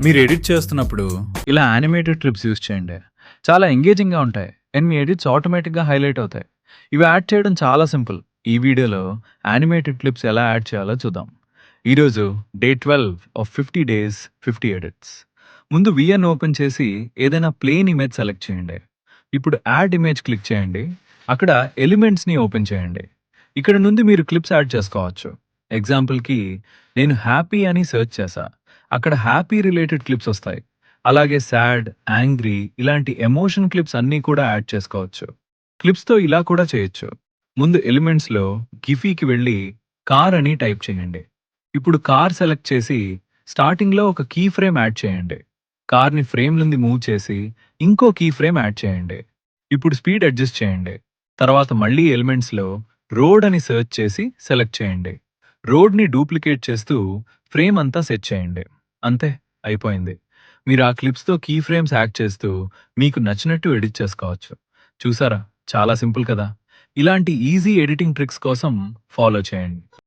మీరు ఎడిట్ చేస్తున్నప్పుడు ఇలా యానిమేటెడ్ ట్రిప్స్ యూజ్ చేయండి. చాలా ఎంగేజింగ్‌గా ఉంటాయి. అండ్ మీ ఎడిట్స్ ఆటోమేటిక్‌గా హైలైట్ అవుతాయి. ఇవి యాడ్ చేయడం చాలా సింపుల్. ఈ వీడియోలో యానిమేటెడ్ క్లిప్స్ ఎలా యాడ్ చేయాలో చూద్దాం. ఈరోజు డే 12 ఆఫ్ 50 డేస్ 50 ఎడిట్స్. ముందు విఎన్ ఓపెన్ చేసి ఏదైనా ప్లెయిన్ ఇమేజ్ సెలెక్ట్ చేయండి. ఇప్పుడు యాడ్ ఇమేజ్ క్లిక్ చేయండి. అక్కడ ఎలిమెంట్స్‌ని ఓపెన్ చేయండి. ఇక్కడ నుండి మీరు క్లిప్స్ యాడ్ చేసుకోవచ్చు. ఎగ్జాంపుల్‌కి నేను హ్యాపీ అని సెర్చ్ చేశా. అక్కడ హ్యాపీ రిలేటెడ్ క్లిప్స్ వస్తాయి. అలాగే సాడ్, యాంగ్రీ ఇలాంటి ఎమోషన్ క్లిప్స్ అన్నీ కూడా యాడ్ చేసుకోవచ్చు. క్లిప్స్‌తో ఇలా కూడా చేయొచ్చు. ముందు ఎలిమెంట్స్‌లో గిఫీకి వెళ్ళి కార్ అని టైప్ చేయండి. ఇప్పుడు కార్ సెలెక్ట్ చేసి స్టార్టింగ్‌లో ఒక కీ ఫ్రేమ్ యాడ్ చేయండి. కార్‌ని ఫ్రేమ్ నుండి మూవ్ చేసి ఇంకో కీ ఫ్రేమ్ యాడ్ చేయండి. ఇప్పుడు స్పీడ్ అడ్జస్ట్ చేయండి. తర్వాత మళ్ళీ ఎలిమెంట్స్‌లో రోడ్ అని సెర్చ్ చేసి సెలెక్ట్ చేయండి. రోడ్‌ని డూప్లికేట్ చేస్తూ ఫ్రేమ్ అంతా సెట్ చేయండి. అంతే అయిపోయింది. మీరు ఆ క్లిప్స్‌తో కీ ఫ్రేమ్స్ యాడ్ చేస్తూ మీకు నచ్చినట్టు ఎడిట్ చేసుకోవచ్చు. చూసారా? చాలా సింపుల్ కదా! ఇలాంటి ఈజీ ఎడిటింగ్ ట్రిక్స్ కోసం ఫాలో చేయండి.